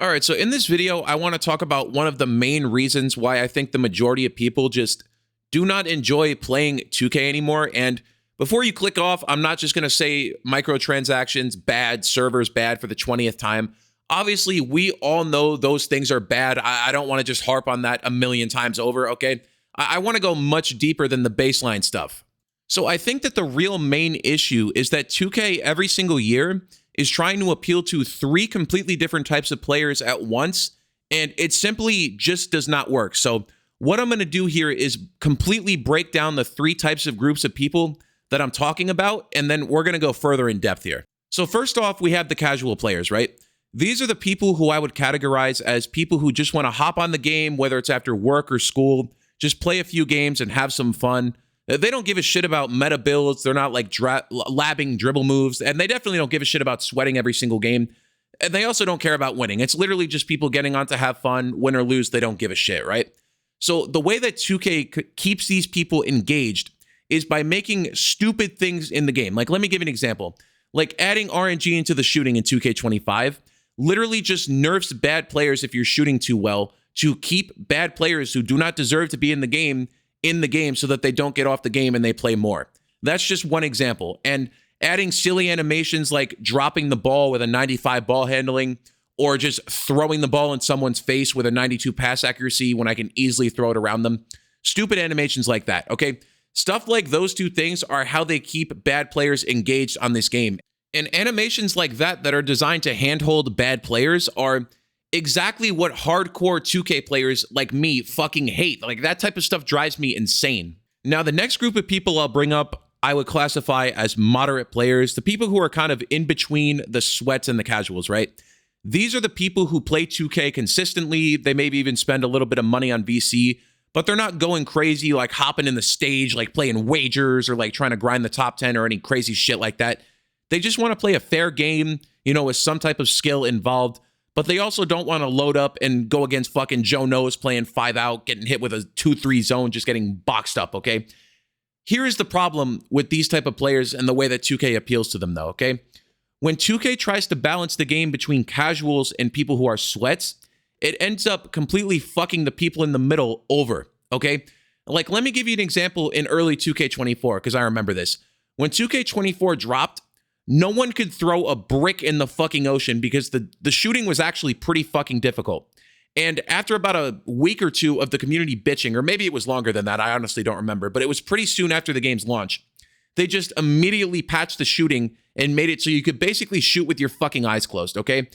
All right, so in this video, I want to talk about one of the main reasons why I think the majority of people just do not enjoy playing 2K anymore. And before you click off, I'm not just going to say microtransactions bad, servers bad for the 20th time. Obviously, we all know those things are bad. I don't want to just harp on that a million times over, okay? I want to go much deeper than the baseline stuff. So I think that the real main issue is that 2K every single year is trying to appeal to three completely different types of players at once, and it simply just does not work. So what I'm going to do here is completely break down the three types of groups of people that I'm talking about, and then we're going to go further in depth here. So first off, we have the casual players, right? These are the people who I would categorize as people who just want to hop on the game, whether it's after work or school, just play a few games and have some fun. They don't give a shit about meta builds. They're not like labbing dribble moves. And they definitely don't give a shit about sweating every single game. And they also don't care about winning. It's literally just people getting on to have fun. Win or lose, they don't give a shit, right? So the way that 2K keeps these people engaged is by making stupid things in the game. Like, let me give you an example. Like adding RNG into the shooting in 2K25 literally just nerfs bad players if you're shooting too well to keep bad players who do not deserve to be in the game so that they don't get off the game and they play more. That's just one example. And adding silly animations like dropping the ball with a 95 ball handling or just throwing the ball in someone's face with a 92 pass accuracy when I can easily throw it around them. Stupid animations like that, okay? Stuff like those two things are how they keep bad players engaged on this game. And animations like that are designed to handhold bad players are exactly what hardcore 2K players like me fucking hate. Like, that type of stuff drives me insane. Now, the next group of people I'll bring up, I would classify as moderate players, the people who are kind of in between the sweats and the casuals, right? These are the people who play 2K consistently. They maybe even spend a little bit of money on VC, but they're not going crazy, like hopping in the stage, like playing wagers or like trying to grind the top 10 or any crazy shit like that. They just want to play a fair game, you know, with some type of skill involved. But they also don't want to load up and go against fucking Joe Nose playing 5 out, getting hit with a 2-3 zone, just getting boxed up, okay? Here is the problem with these type of players and the way that 2K appeals to them, though, okay? When 2K tries to balance the game between casuals and people who are sweats, it ends up completely fucking the people in the middle over, okay? Like, let me give you an example in early 2K24, because I remember this. When 2K24 dropped, no one could throw a brick in the fucking ocean because the shooting was actually pretty fucking difficult. And after about a week or two of the community bitching, or maybe it was longer than that, I honestly don't remember, but it was pretty soon after the game's launch, they just immediately patched the shooting and made it so you could basically shoot with your fucking eyes closed, okay?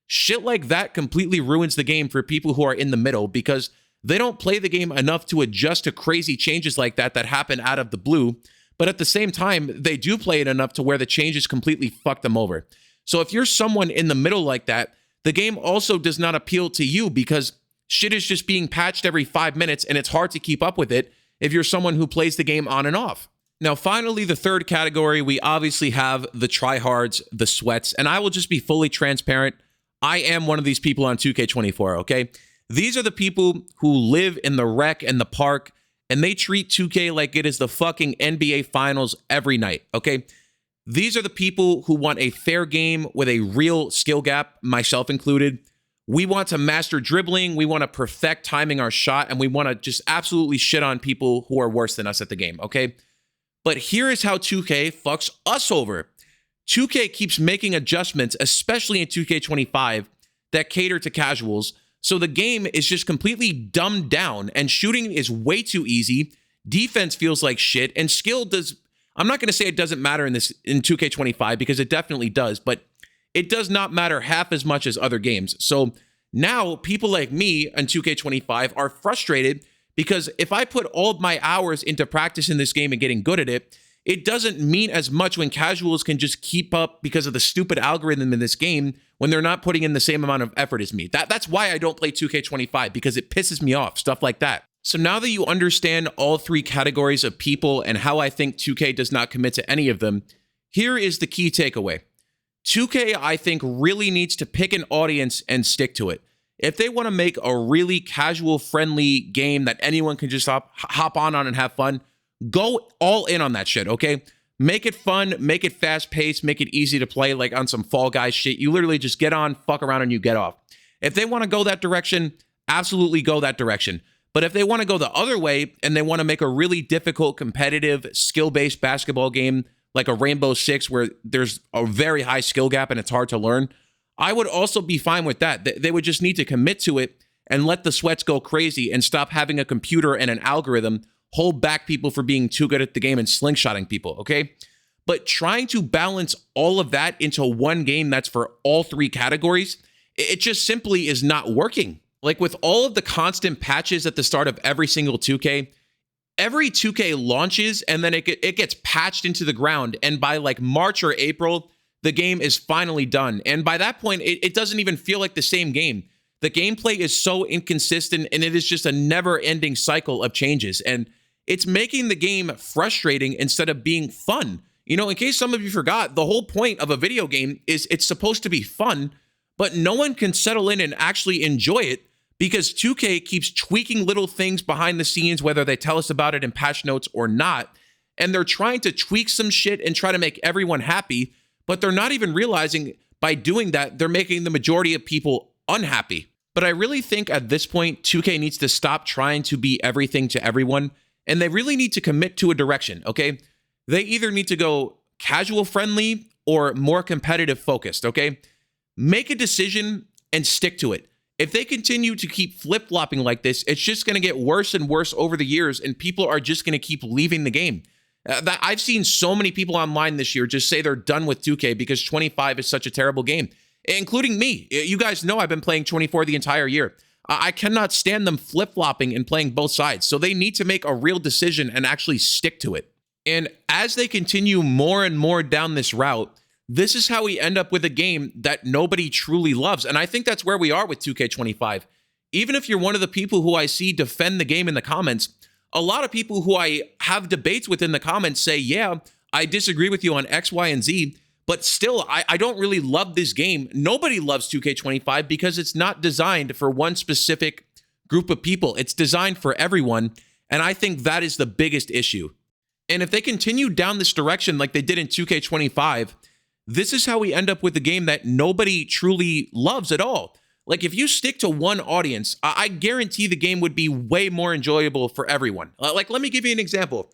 Shit like that completely ruins the game for people who are in the middle because they don't play the game enough to adjust to crazy changes like that happen out of the blue. But at the same time, they do play it enough to where the changes completely fuck them over. So if you're someone in the middle like that, the game also does not appeal to you because shit is just being patched every 5 minutes and it's hard to keep up with it if you're someone who plays the game on and off. Now, finally, the third category, we obviously have the tryhards, the sweats, and I will just be fully transparent. I am one of these people on 2K24, okay? These are the people who live in the rec and the park, and they treat 2K like it is the fucking NBA Finals every night, okay? These are the people who want a fair game with a real skill gap, myself included. We want to master dribbling, we want to perfect timing our shot, and we want to just absolutely shit on people who are worse than us at the game, okay? But here is how 2K fucks us over. 2K keeps making adjustments, especially in 2K25, that cater to casuals, so the game is just completely dumbed down and shooting is way too easy. Defense feels like shit and skill does. I'm not going to say it doesn't matter in 2K25 because it definitely does, but it does not matter half as much as other games. So now people like me in 2K25 are frustrated because if I put all of my hours into practice in this game and getting good at it, it doesn't mean as much when casuals can just keep up because of the stupid algorithm in this game when they're not putting in the same amount of effort as me. That's why I don't play 2K25, because it pisses me off, stuff like that. So now that you understand all three categories of people and how I think 2K does not commit to any of them, here is the key takeaway. 2K, I think, really needs to pick an audience and stick to it. If they want to make a really casual-friendly game that anyone can just hop on and have fun, go all in on that shit, okay? Make it fun, make it fast-paced, make it easy to play like on some Fall Guys shit. You literally just get on, fuck around, and you get off. If they want to go that direction, absolutely go that direction. But if they want to go the other way and they want to make a really difficult, competitive, skill-based basketball game like a Rainbow Six where there's a very high skill gap and it's hard to learn, I would also be fine with that. They would just need to commit to it and let the sweats go crazy and stop having a computer and an algorithm hold back people for being too good at the game and slingshotting people, okay? But trying to balance all of that into one game that's for all three categories, it just simply is not working. Like with all of the constant patches at the start of every single 2K, every 2K launches and then it gets patched into the ground. And by like March or April, the game is finally done. And by that point, it doesn't even feel like the same game. The gameplay is so inconsistent and it is just a never-ending cycle of changes. And it's making the game frustrating instead of being fun. You know, in case some of you forgot, the whole point of a video game is it's supposed to be fun, but no one can settle in and actually enjoy it because 2K keeps tweaking little things behind the scenes, whether they tell us about it in patch notes or not. And they're trying to tweak some shit and try to make everyone happy, but they're not even realizing by doing that, they're making the majority of people unhappy. But I really think at this point, 2K needs to stop trying to be everything to everyone, and they really need to commit to a direction, okay? They either need to go casual friendly or more competitive focused, okay? Make a decision and stick to it. If they continue to keep flip-flopping like this, it's just going to get worse and worse over the years, and people are just going to keep leaving the game. I've seen so many people online this year just say they're done with 2K because 25 is such a terrible game, including me. You guys know I've been playing 24 the entire year. I cannot stand them flip-flopping and playing both sides, so they need to make a real decision and actually stick to it. And as they continue more and more down this route, this is how we end up with a game that nobody truly loves. And I think that's where we are with 2K25. Even if you're one of the people who I see defend the game in the comments, a lot of people who I have debates with in the comments say, yeah, I disagree with you on X, Y, and Z, but still, I don't really love this game. Nobody loves 2K25 because it's not designed for one specific group of people. It's designed for everyone. And I think that is the biggest issue. And if they continue down this direction like they did in 2K25, this is how we end up with a game that nobody truly loves at all. Like if you stick to one audience, I guarantee the game would be way more enjoyable for everyone. Like, let me give you an example.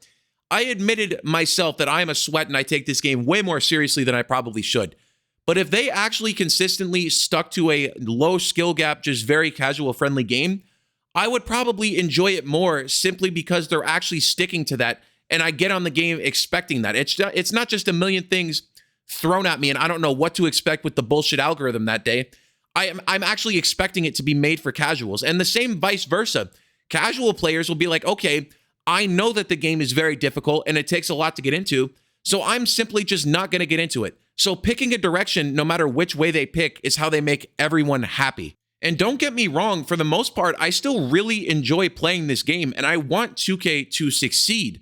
I admitted myself that I am a sweat and I take this game way more seriously than I probably should. But if they actually consistently stuck to a low skill gap, just very casual friendly game, I would probably enjoy it more simply because they're actually sticking to that. And I get on the game expecting that. It's not just a million things thrown at me and I don't know what to expect with the bullshit algorithm that day. I'm actually expecting it to be made for casuals, and the same vice versa. Casual players will be like, okay, I know that the game is very difficult and it takes a lot to get into, so I'm simply just not going to get into it. So picking a direction, no matter which way they pick, is how they make everyone happy. And don't get me wrong, for the most part, I still really enjoy playing this game and I want 2K to succeed.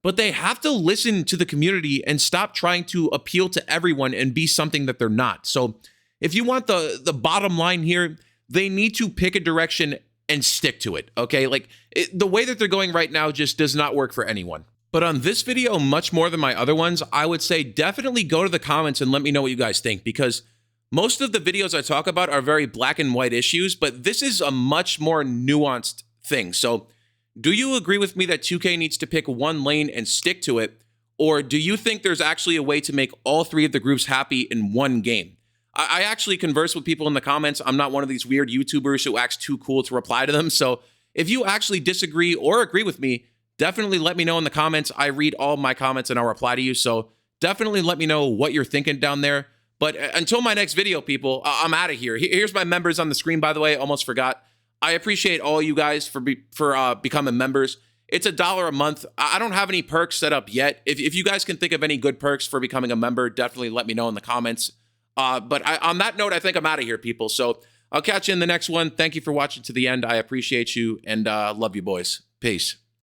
But they have to listen to the community and stop trying to appeal to everyone and be something that they're not. So if you want the bottom line here, they need to pick a direction and stick to it, okay? Like, the way that they're going right now just does not work for anyone. But on this video, much more than my other ones, I would say definitely go to the comments and let me know what you guys think, because most of the videos I talk about are very black and white issues, but this is a much more nuanced thing. So do you agree with me that 2K needs to pick one lane and stick to it? Or do you think there's actually a way to make all three of the groups happy in one game? I actually converse with people in the comments. I'm not one of these weird YouTubers who acts too cool to reply to them. So if you actually disagree or agree with me, definitely let me know in the comments. I read all my comments and I'll reply to you. So definitely let me know what you're thinking down there. But until my next video, people, I'm out of here. Here's my members on the screen, by the way. Almost forgot. I appreciate all you guys for becoming members. It's $1 a month. I don't have any perks set up yet. If you guys can think of any good perks for becoming a member, definitely let me know in the comments. But on that note, I think I'm out of here, people. So I'll catch you in the next one. Thank you for watching to the end. I appreciate you and love you, boys. Peace.